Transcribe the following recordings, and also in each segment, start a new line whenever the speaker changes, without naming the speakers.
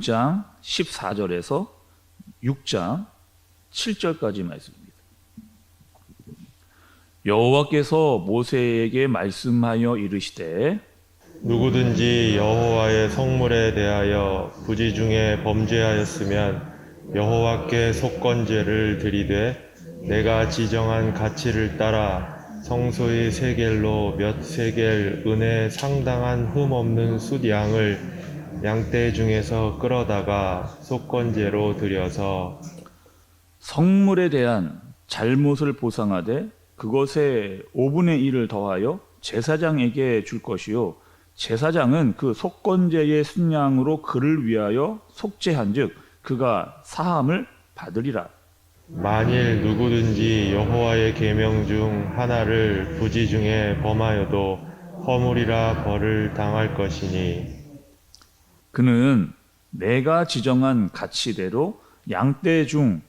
5장 14절에서 6장 7절까지 말씀입니다. 여호와께서 모세에게 말씀하여 이르시되
누구든지 여호와의 성물에 대하여 부지중에 범죄하였으면 여호와께 속건제를 드리되 내가 지정한 가치를 따라 성소의 세겔로 몇 세겔 은에 상당한 흠 없는 숫양을 양떼 중에서 끌어다가 속건제로 드려서
성물에 대한 잘못을 보상하되 그것에 5분의 1을 더하여 제사장에게 줄 것이요 제사장은 그 속건제의 순양으로 그를 위하여 속죄한즉 그가 사함을 받으리라.
만일 누구든지 여호와의 계명 중 하나를 부지중에 범하여도 허물이라 벌을 당할 것이니
그는 내가 지정한 가치대로 양떼 중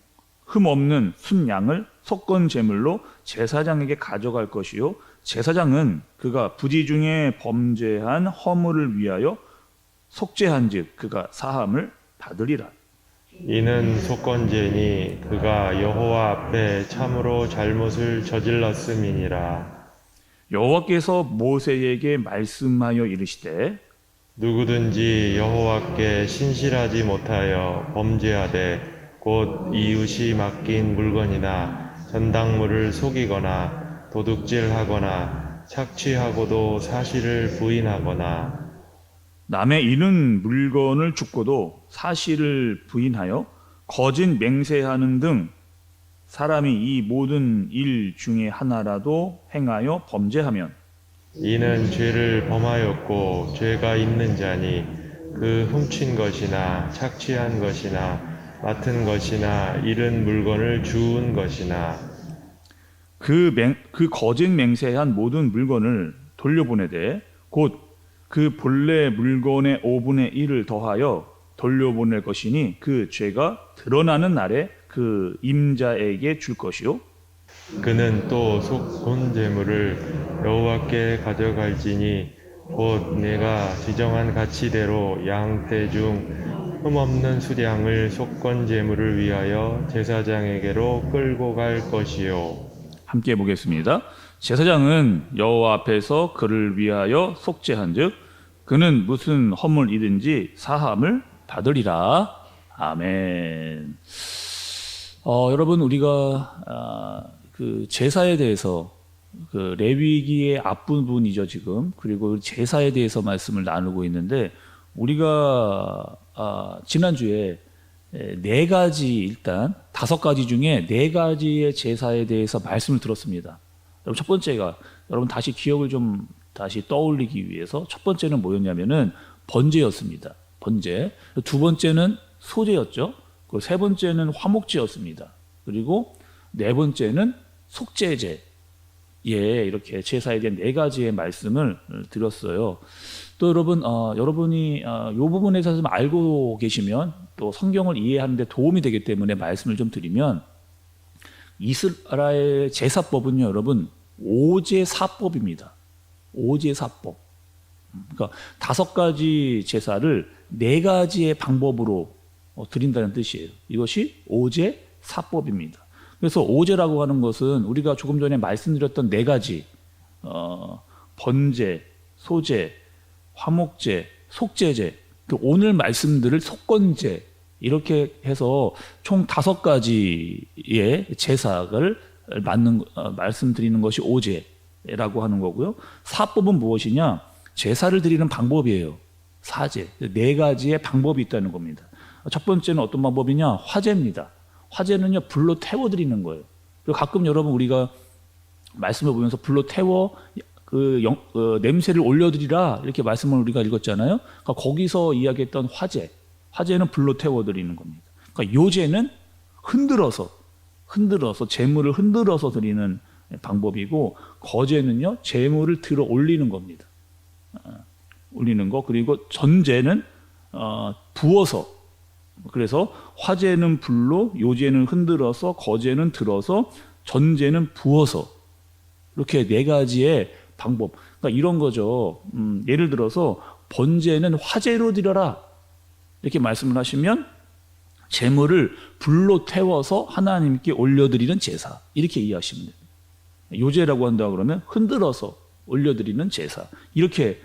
흠없는 순양을 속건 제물로 제사장에게 가져갈 것이요 제사장은 그가 부지 중에 범죄한 허물을 위하여 속죄한즉 그가 사함을 받으리라.
이는 속건제니 그가 여호와 앞에 참으로 잘못을 저질렀음이니라.
여호와께서 모세에게 말씀하여 이르시되
누구든지 여호와께 신실하지 못하여 범죄하되 곧 이웃이 맡긴 물건이나 전당물을 속이거나 도둑질하거나 착취하고도 사실을 부인하거나
남의 잃은 물건을 줍고도 사실을 부인하여 거짓 맹세하는 등 사람이 이 모든 일 중에 하나라도 행하여 범죄하면
이는 죄를 범하였고 죄가 있는 자니 그 훔친 것이나 착취한 것이나 맡은 것이나 잃은 물건을 주운 것이나
그 거짓 맹세한 모든 물건을 돌려보내되 곧 그 본래 물건의 5분의 1을 더하여 돌려보낼 것이니 그 죄가 드러나는 날에 그 임자에게 줄 것이요
그는 또 속건제물을 여호와께 가져갈지니 곧 내가 지정한 가치대로 양떼 중 흠없는 수량을 속건제물을 위하여 제사장에게로 끌고 갈 것이요.
함께 보겠습니다. 제사장은 여호와 앞에서 그를 위하여 속죄한즉 그는 무슨 허물이든지 사함을 받으리라. 아멘. 여러분 우리가 그 제사에 대해서 그 레위기의 앞부분이죠 지금. 그리고 제사에 대해서 말씀을 나누고 있는데 우리가 지난주에 네 가지 일단 5가지 중에 4가지의 제사에 대해서 말씀을 들었습니다. 여러분 첫 번째가 여러분 다시 기억을 좀 다시 떠올리기 위해서 첫 번째는 뭐였냐면은 번제였습니다. 번제. 두 번째는 소제였죠. 그리고 세 번째는 화목제였습니다. 그리고 네 번째는 속죄제. 이렇게 제사에 대한 4가지의 말씀을 드렸어요. 또 여러분, 여러분이 이 부분에 대해서 좀 알고 계시면 또 성경을 이해하는 데 도움이 되기 때문에 말씀을 좀 드리면 이스라엘 제사법은요, 여러분, 오제사법입니다. 오제사법. 그러니까 5가지 제사를 4가지의 방법으로 드린다는 뜻이에요. 이것이 오제사법입니다. 그래서 오제라고 하는 것은 우리가 조금 전에 말씀드렸던 4가지 번제, 소제, 화목제, 속죄제, 오늘 말씀드릴 속건제 이렇게 해서 총 5가지의 제사를 말씀드리는 것이 오제라고 하는 거고요. 사법은 무엇이냐? 제사를 드리는 방법이에요. 사제, 4가지의 방법이 있다는 겁니다. 첫 번째는 어떤 방법이냐? 화제입니다. 화제는요 불로 태워드리는 거예요. 그리고 가끔 여러분 우리가 말씀을 보면서 불로 태워 냄새를 올려드리라 이렇게 말씀을 우리가 읽었잖아요. 그러니까 거기서 이야기했던 화제는 불로 태워드리는 겁니다. 그러니까 요제는 흔들어서 재물을 흔들어서 드리는 방법이고 거제는요 재물을 들어 올리는 겁니다. 올리는 거. 그리고 전제는 부어서, 그래서 화제는 불로, 요제는 흔들어서, 거제는 들어서, 전제는 부어서, 이렇게 4가지의 방법. 그러니까 이런 거죠. 예를 들어서 번제는 화제로 드려라. 이렇게 말씀을 하시면 제물을 불로 태워서 하나님께 올려드리는 제사, 이렇게 이해하시면 됩니다. 요제라고 한다 그러면 흔들어서 올려드리는 제사, 이렇게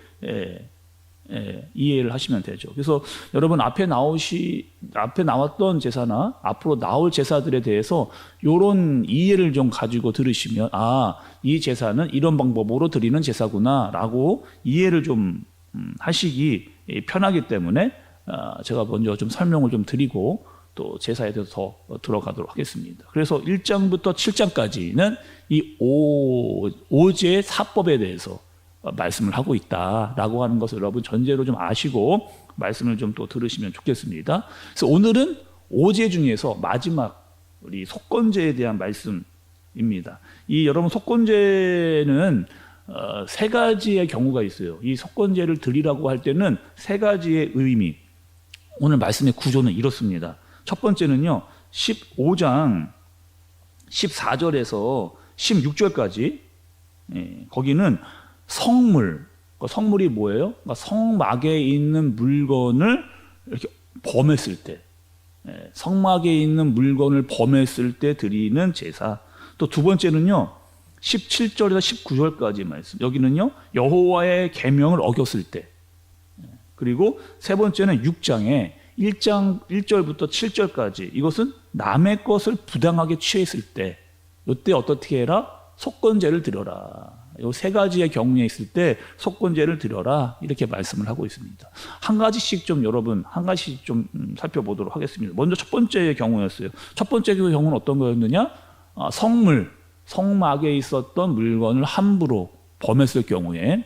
이해를 하시면 되죠. 그래서 여러분 앞에 나왔던 제사나 앞으로 나올 제사들에 대해서 이런 이해를 좀 가지고 들으시면 이 제사는 이런 방법으로 드리는 제사구나라고 이해를 좀 하시기 편하기 때문에 제가 먼저 좀 설명을 좀 드리고 또 제사에 대해서 더 들어가도록 하겠습니다. 그래서 1장부터 7장까지는 이 오제의 사법에 대해서 말씀을 하고 있다라고 하는 것을 여러분 전제로 좀 아시고 말씀을 좀 또 들으시면 좋겠습니다. 그래서 오늘은 오제 중에서 마지막 우리 속건제에 대한 말씀입니다. 이 여러분 속건제는 세 가지의 경우가 있어요. 이 속건제를 드리라고 할 때는 세 가지의 의미. 오늘 말씀의 구조는 이렇습니다. 첫 번째는요, 15장 14절에서 16절까지 거기는 성물, 성물이 뭐예요? 성막에 있는 물건을 이렇게 범했을 때, 성막에 있는 물건을 범했을 때 드리는 제사. 또 두 번째는요, 17절에서 19절까지 말씀. 여기는요, 여호와의 계명을 어겼을 때. 그리고 세 번째는 6장에 1장 1절부터 7절까지. 이것은 남의 것을 부당하게 취했을 때. 이때 어떻게 해라? 속건제를 드려라. 이 세 가지의 경우에 있을 때 속건제를 드려라, 이렇게 말씀을 하고 있습니다. 한 가지씩 좀 여러분 한 가지씩 좀 살펴보도록 하겠습니다. 먼저 첫 번째의 경우였어요. 첫 번째 경우는 어떤 거였느냐? 성물, 성막에 있었던 물건을 함부로 범했을 경우에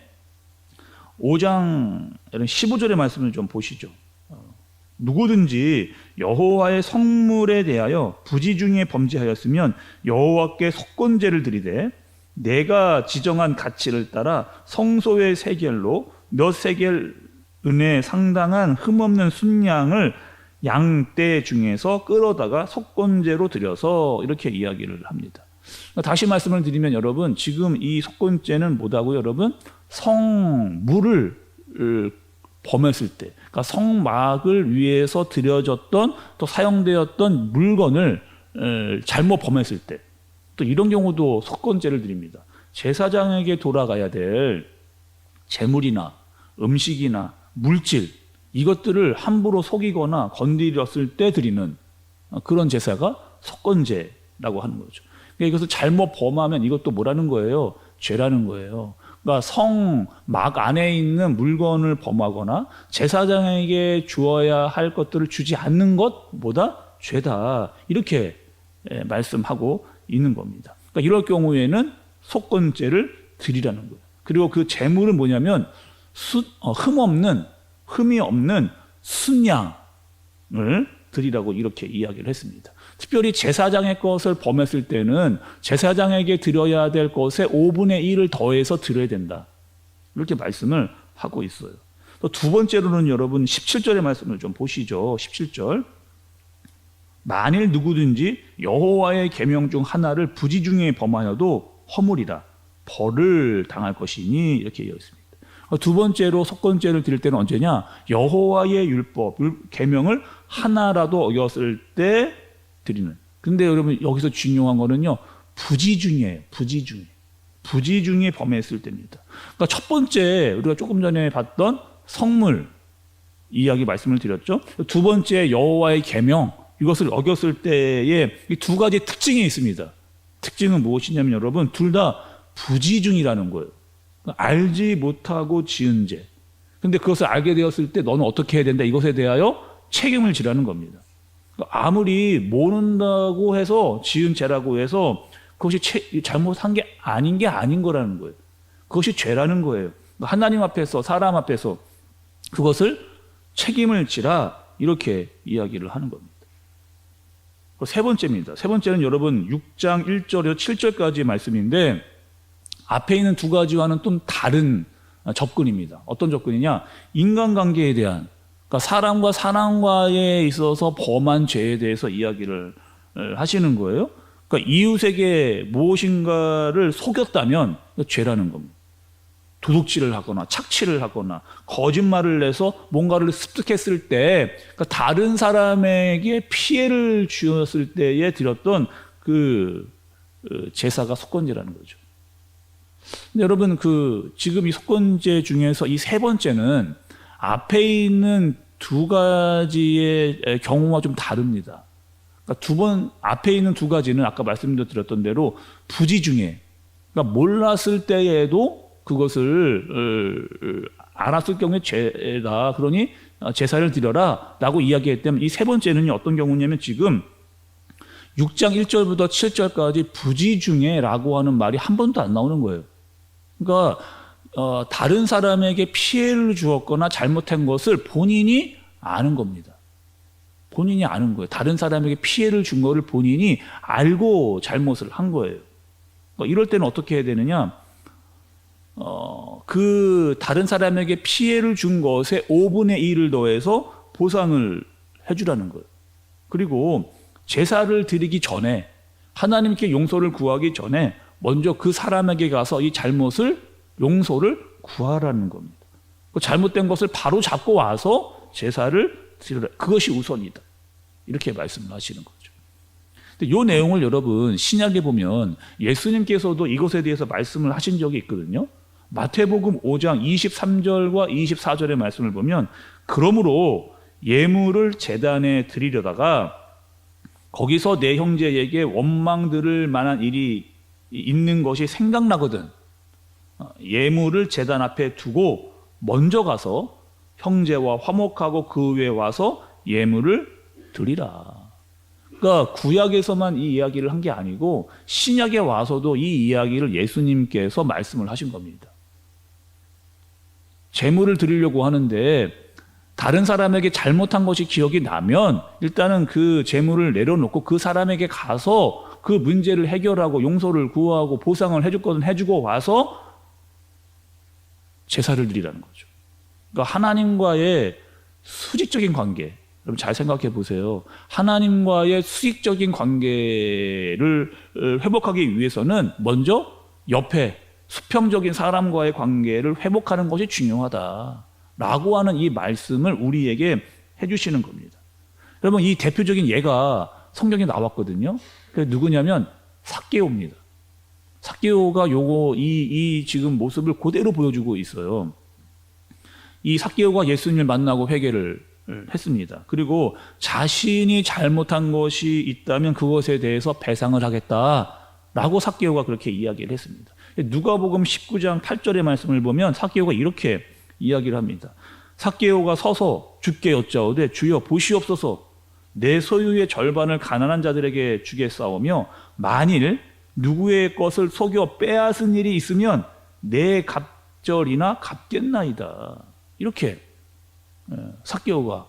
5장 15절의 말씀을 좀 보시죠. 누구든지 여호와의 성물에 대하여 부지 중에 범죄하였으면 여호와께 속건제를 드리되 내가 지정한 가치를 따라 성소의 세겔로 몇 세겔 은에 상당한 흠없는 순양을 양떼 중에서 끌어다가 속건제로 드려서, 이렇게 이야기를 합니다. 다시 말씀을 드리면 여러분, 지금 이 속건제는 뭐다고요? 여러분, 성물을 범했을 때, 그러니까 성막을 위해서 드려졌던 또 사용되었던 물건을 잘못 범했을 때, 또 이런 경우도 속건제를 드립니다. 제사장에게 돌아가야 될 재물이나 음식이나 물질, 이것들을 함부로 속이거나 건드렸을 때 드리는 그런 제사가 속건제라고 하는 거죠. 그러니까 이것을 잘못 범하면 이것도 뭐라는 거예요? 죄라는 거예요. 그러니까 성막 안에 있는 물건을 범하거나 제사장에게 주어야 할 것들을 주지 않는 것보다 죄다, 이렇게 말씀하고 있는 겁니다. 그러니까 이럴 경우에는 속건제를 드리라는 거예요. 그리고 그 제물은 뭐냐면 흠이 없는 순양을 드리라고 이렇게 이야기를 했습니다. 특별히 제사장의 것을 범했을 때는 제사장에게 드려야 될 것에 5분의 1을 더해서 드려야 된다, 이렇게 말씀을 하고 있어요. 또 두 번째로는 여러분 17절의 말씀을 좀 보시죠. 17절. 만일 누구든지 여호와의 계명 중 하나를 부지 중에 범하여도 허물이라 벌을 당할 것이니, 이렇게 되어 있습니다. 두 번째로 속건제를 드릴 때는 언제냐? 여호와의 율법, 계명을 하나라도 어겼을 때 드리는. 근데 여러분 여기서 중요한 거는요, 부지 중이에요. 부지 중에 범했을 때입니다. 그러니까 첫 번째 우리가 조금 전에 봤던 성물 이야기 말씀을 드렸죠. 두 번째 여호와의 계명, 이것을 어겼을 때에 이 두 가지 특징이 있습니다. 특징은 무엇이냐면 여러분, 둘 다 부지중이라는 거예요. 알지 못하고 지은 죄. 근데 그것을 알게 되었을 때 너는 어떻게 해야 된다, 이것에 대하여 책임을 지라는 겁니다. 아무리 모른다고 해서 지은 죄라고 해서 그것이 잘못한 게 아닌 거라는 거예요. 그것이 죄라는 거예요. 하나님 앞에서, 사람 앞에서 그것을 책임을 지라, 이렇게 이야기를 하는 겁니다. 세 번째입니다. 세 번째는 여러분 6장 1절에서 7절까지의 말씀인데 앞에 있는 두 가지와는 좀 다른 접근입니다. 어떤 접근이냐? 인간관계에 대한, 그러니까 사람과 사람과에 있어서 범한 죄에 대해서 이야기를 하시는 거예요. 그러니까 이웃에게 무엇인가를 속였다면 죄라는 겁니다. 도둑질을 하거나 착취를 하거나 거짓말을 해서 뭔가를 습득했을 때, 그러니까 다른 사람에게 피해를 주었을 때에 드렸던 그 제사가 속건제라는 거죠. 근데 여러분, 지금 이 속건제 중에서 이 세 번째는 앞에 있는 두 가지의 경우와 좀 다릅니다. 그러니까 앞에 있는 두 가지는 아까 말씀드렸던 대로 부지중에, 그러니까 몰랐을 때에도 그것을 알았을 경우에 죄다. 그러니 제사를 드려라 라고 이야기했다면, 이 세 번째는 어떤 경우냐면 지금 6장 1절부터 7절까지 부지중에 라고 하는 말이 한 번도 안 나오는 거예요. 그러니까 다른 사람에게 피해를 주었거나 잘못한 것을 본인이 아는 겁니다. 본인이 아는 거예요. 다른 사람에게 피해를 준 거를 본인이 알고 잘못을 한 거예요. 그러니까 이럴 때는 어떻게 해야 되느냐? 그 다른 사람에게 피해를 준 것에 5분의 1을 더해서 보상을 해주라는 거예요. 그리고 제사를 드리기 전에, 하나님께 용서를 구하기 전에 먼저 그 사람에게 가서 이 잘못을, 용서를 구하라는 겁니다. 그 잘못된 것을 바로 잡고 와서 제사를 드리라. 그것이 우선이다. 이렇게 말씀을 하시는 거죠. 근데 이 내용을 여러분 신약에 보면 예수님께서도 이것에 대해서 말씀을 하신 적이 있거든요. 마태복음 5장 23절과 24절의 말씀을 보면, 그러므로 예물을 제단에 드리려다가 거기서 내 형제에게 원망 들을 만한 일이 있는 것이 생각나거든 예물을 제단 앞에 두고 먼저 가서 형제와 화목하고 그 후에 와서 예물을 드리라. 그러니까 구약에서만 이 이야기를 한 게 아니고 신약에 와서도 이 이야기를 예수님께서 말씀을 하신 겁니다. 제물을 드리려고 하는데 다른 사람에게 잘못한 것이 기억이 나면 일단은 그 제물을 내려놓고 그 사람에게 가서 그 문제를 해결하고 용서를 구하고 보상을 해줄 것은 해주고 와서 제사를 드리라는 거죠. 그러니까 하나님과의 수직적인 관계, 여러분 잘 생각해 보세요. 하나님과의 수직적인 관계를 회복하기 위해서는 먼저 옆에 수평적인 사람과의 관계를 회복하는 것이 중요하다라고 하는 이 말씀을 우리에게 해주시는 겁니다. 여러분, 이 대표적인 예가 성경에 나왔거든요. 그게 누구냐면 삭개오입니다. 삭개오가 이 지금 모습을 그대로 보여주고 있어요. 이 삭개오가 예수님을 만나고 회개를 했습니다. 그리고 자신이 잘못한 것이 있다면 그것에 대해서 배상을 하겠다라고 삭개오가 그렇게 이야기를 했습니다. 누가복음 19장 8절의 말씀을 보면 삭개오가 이렇게 이야기를 합니다. 삭개오가 서서 주께 여짜오되 주여 보시옵소서, 내 소유의 절반을 가난한 자들에게 주겠사오며 만일 누구의 것을 속여 빼앗은 일이 있으면 내 갑절이나 갚겠나이다. 이렇게 삭개오가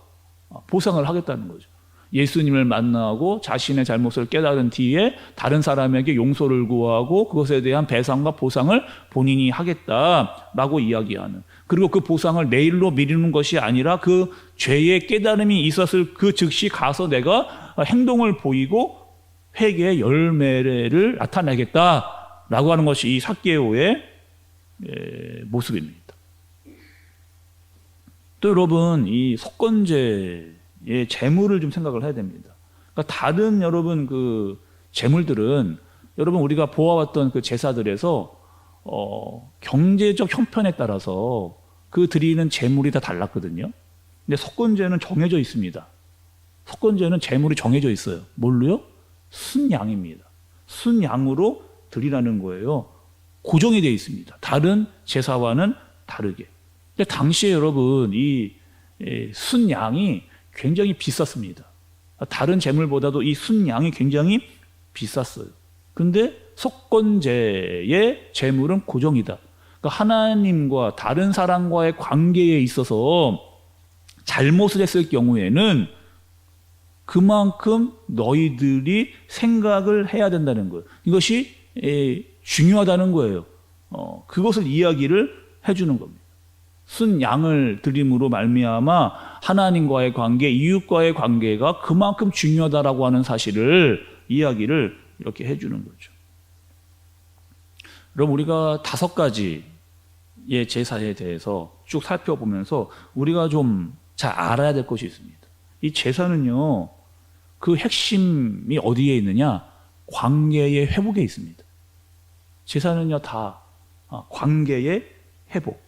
보상을 하겠다는 거죠. 예수님을 만나고 자신의 잘못을 깨달은 뒤에 다른 사람에게 용서를 구하고 그것에 대한 배상과 보상을 본인이 하겠다라고 이야기하는, 그리고 그 보상을 내일로 미루는 것이 아니라 그 죄의 깨달음이 있었을 그 즉시 가서 내가 행동을 보이고 회개의 열매를 나타내겠다라고 하는 것이 이 삭개오의 모습입니다. 또 여러분, 이 속건제의 재물을 좀 생각을 해야 됩니다. 그러니까 다른 여러분 그 재물들은 여러분 우리가 보아왔던 그 제사들에서 경제적 형편에 따라서 그 드리는 재물이 다 달랐거든요. 근데 속건제는 정해져 있습니다. 속건제는 재물이 정해져 있어요. 뭘로요? 순양입니다. 순양으로 드리라는 거예요. 고정이 되어 있습니다. 다른 제사와는 다르게. 근데 당시에 여러분 이 순양이 굉장히 비쌌습니다. 다른 재물보다도 이 순양이 굉장히 비쌌어요. 근데 속건제의 재물은 고정이다. 그러니까 하나님과 다른 사람과의 관계에 있어서 잘못을 했을 경우에는 그만큼 너희들이 생각을 해야 된다는 거예요. 이것이 중요하다는 거예요. 그것을 이야기를 해주는 겁니다. 순양을 드림으로 말미암아 하나님과의 관계, 이웃과의 관계가 그만큼 중요하다라고 하는 사실을 이야기를 이렇게 해주는 거죠. 여러분, 우리가 5가지 제사에 대해서 쭉 살펴보면서 우리가 좀 잘 알아야 될 것이 있습니다. 이 제사는요, 그 핵심이 어디에 있느냐? 관계의 회복에 있습니다. 제사는요, 다 관계의 회복,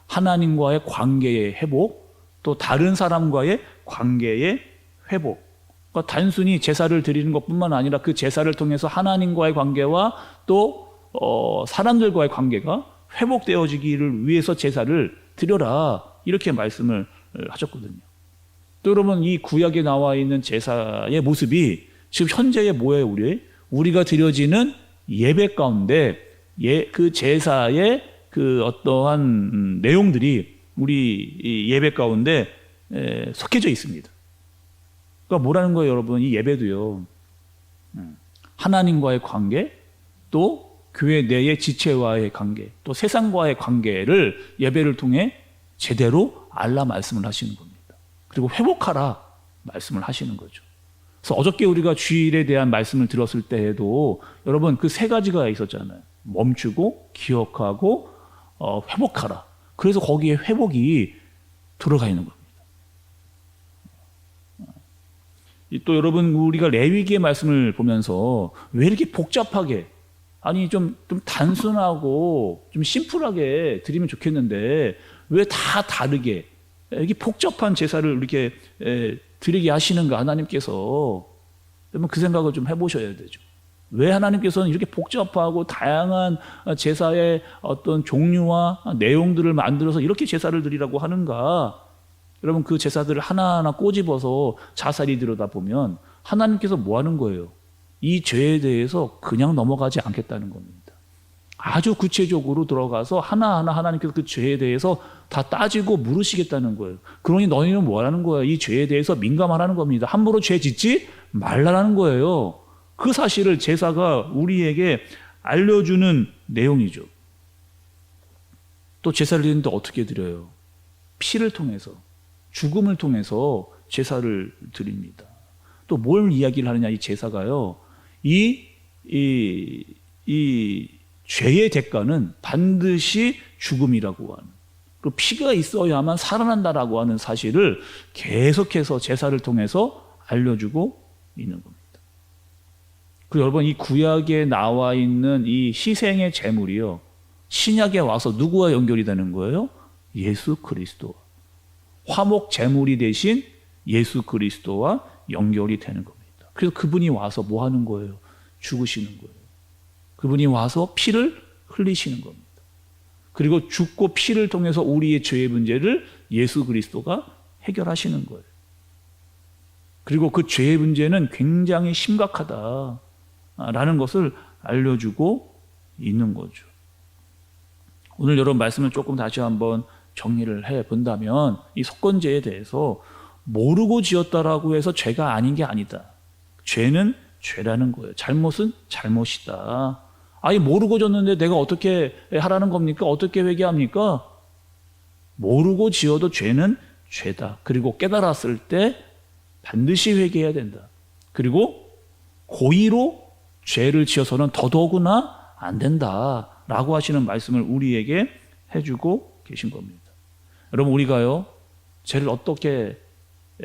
하나님과의 관계의 회복, 또 다른 사람과의 관계의 회복. 그러니까 단순히 제사를 드리는 것뿐만 아니라 그 제사를 통해서 하나님과의 관계와 또 사람들과의 관계가 회복되어지기를 위해서 제사를 드려라, 이렇게 말씀을 하셨거든요. 또 여러분, 이 구약에 나와 있는 제사의 모습이 지금 현재의 뭐예요? 우리가 드려지는 예배 가운데 그 제사의 그 어떠한 내용들이 우리 예배 가운데 속해져 있습니다. 그러니까 뭐라는 거예요, 여러분? 이 예배도요, 하나님과의 관계, 또 교회 내의 지체와의 관계, 또 세상과의 관계를 예배를 통해 제대로 알라 말씀을 하시는 겁니다. 그리고 회복하라 말씀을 하시는 거죠. 그래서 어저께 우리가 주일에 대한 말씀을 들었을 때에도 여러분 그 세 가지가 있었잖아요. 멈추고, 기억하고, 회복하라. 그래서 거기에 회복이 들어가 있는 겁니다. 또 여러분, 우리가 레위기의 말씀을 보면서 왜 이렇게 복잡하게, 아니 좀 단순하고 좀 심플하게 드리면 좋겠는데 왜 다 다르게 이렇게 복잡한 제사를 이렇게 드리게 하시는가, 하나님께서. 여러분 그 생각을 좀 해보셔야 되죠. 왜 하나님께서는 이렇게 복잡하고 다양한 제사의 어떤 종류와 내용들을 만들어서 이렇게 제사를 드리라고 하는가? 여러분 그 제사들을 하나하나 꼬집어서 자세히 들여다보면 하나님께서 뭐 하는 거예요? 이 죄에 대해서 그냥 넘어가지 않겠다는 겁니다. 아주 구체적으로 들어가서 하나하나 하나님께서 그 죄에 대해서 다 따지고 물으시겠다는 거예요. 그러니 너희는 뭐 하는 거야? 이 죄에 대해서 민감하라는 겁니다. 함부로 죄 짓지 말라는 거예요. 그 사실을 제사가 우리에게 알려주는 내용이죠. 또 제사를 드리는데 어떻게 드려요? 피를 통해서, 죽음을 통해서 제사를 드립니다. 또 뭘 이야기를 하느냐, 이 제사가요. 이 죄의 대가는 반드시 죽음이라고 하는, 그리고 피가 있어야만 살아난다라고 하는 사실을 계속해서 제사를 통해서 알려주고 있는 겁니다. 그리고 여러분, 이 구약에 나와 있는 이 희생의 제물이요, 신약에 와서 누구와 연결이 되는 거예요? 예수 그리스도. 화목 제물이 대신 예수 그리스도와 연결이 되는 겁니다. 그래서 그분이 와서 뭐 하는 거예요? 죽으시는 거예요. 그분이 와서 피를 흘리시는 겁니다. 그리고 죽고 피를 통해서 우리의 죄의 문제를 예수 그리스도가 해결하시는 거예요. 그리고 그 죄의 문제는 굉장히 심각하다라는 것을 알려주고 있는 거죠. 오늘 여러분 말씀을 조금 다시 한번 정리를 해본다면 이 속건제에 대해서 모르고 지었다라고 해서 죄가 아닌 게 아니다. 죄는 죄라는 거예요. 잘못은 잘못이다. 아니 모르고 졌는데 내가 어떻게 하라는 겁니까? 어떻게 회개합니까? 모르고 지어도 죄는 죄다. 그리고 깨달았을 때 반드시 회개해야 된다. 그리고 고의로 죄를 지어서는 더더구나 안 된다라고 하시는 말씀을 우리에게 해주고 계신 겁니다. 여러분 우리가요 죄를 어떻게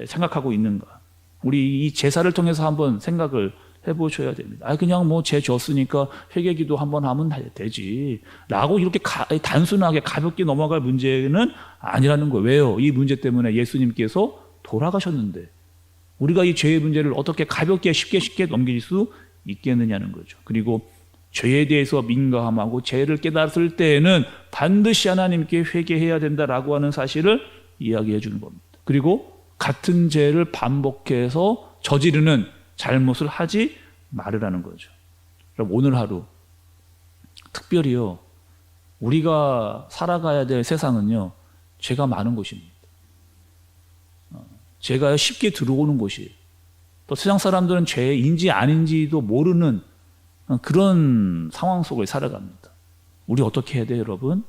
생각하고 있는가? 우리 이 제사를 통해서 한번 생각을 해보셔야 됩니다. 그냥 뭐 죄 졌으니까 회개기도 한번 하면 되지 라고 이렇게 단순하게 가볍게 넘어갈 문제는 아니라는 거예요. 왜요? 이 문제 때문에 예수님께서 돌아가셨는데 우리가 이 죄의 문제를 어떻게 가볍게 쉽게 넘길 수 있겠느냐는 거죠. 그리고 죄에 대해서 민감하고 죄를 깨달았을 때에는 반드시 하나님께 회개해야 된다라고 하는 사실을 이야기해 주는 겁니다. 그리고 같은 죄를 반복해서 저지르는 잘못을 하지 말으라는 거죠. 그럼 오늘 하루 특별히요 우리가 살아가야 될 세상은요 죄가 많은 곳입니다. 죄가 쉽게 들어오는 곳이에요. 또 세상 사람들은 죄인지 아닌지도 모르는 그런 상황 속을 살아갑니다. 우리 어떻게 해야 돼요, 여러분?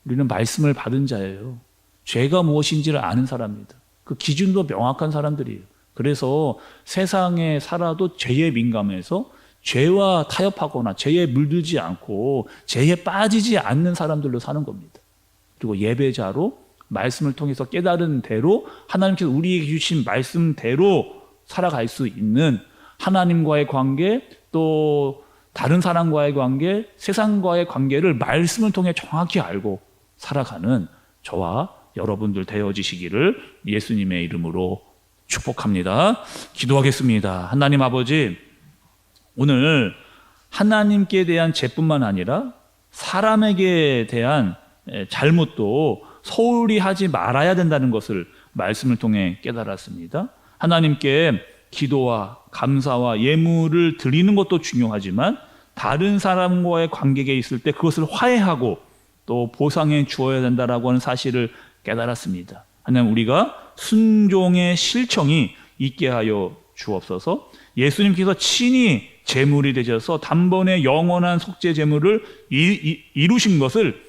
우리는 말씀을 받은 자예요. 죄가 무엇인지를 아는 사람입니다. 그 기준도 명확한 사람들이에요. 그래서 세상에 살아도 죄에 민감해서 죄와 타협하거나 죄에 물들지 않고 죄에 빠지지 않는 사람들로 사는 겁니다. 그리고 예배자로 말씀을 통해서 깨달은 대로 하나님께서 우리에게 주신 말씀대로 살아갈 수 있는 하나님과의 관계, 또 다른 사람과의 관계, 세상과의 관계를 말씀을 통해 정확히 알고 살아가는 저와 여러분들 되어지시기를 예수님의 이름으로 축복합니다. 기도하겠습니다. 하나님 아버지, 오늘 하나님께 대한 죄뿐만 아니라 사람에게 대한 잘못도 소홀히 하지 말아야 된다는 것을 말씀을 통해 깨달았습니다. 하나님께 기도와 감사와 예물을 드리는 것도 중요하지만 다른 사람과의 관계에 있을 때 그것을 화해하고 또 보상해 주어야 된다라고 하는 사실을 깨달았습니다. 하나님, 우리가 순종의 실천이 있게 하여 주옵소서. 예수님께서 친히 제물이 되셔서 단번에 영원한 속죄 제물을 이루신 것을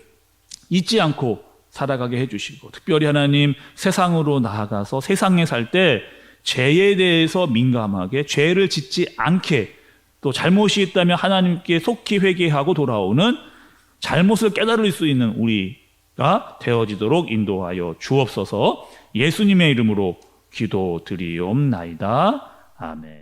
잊지 않고 살아가게 해주시고, 특별히 하나님, 세상으로 나아가서 세상에 살 때 죄에 대해서 민감하게, 죄를 짓지 않게, 또 잘못이 있다면 하나님께 속히 회개하고 돌아오는 잘못을 깨달을 수 있는 우리가 되어지도록 인도하여 주옵소서. 예수님의 이름으로 기도드리옵나이다. 아멘.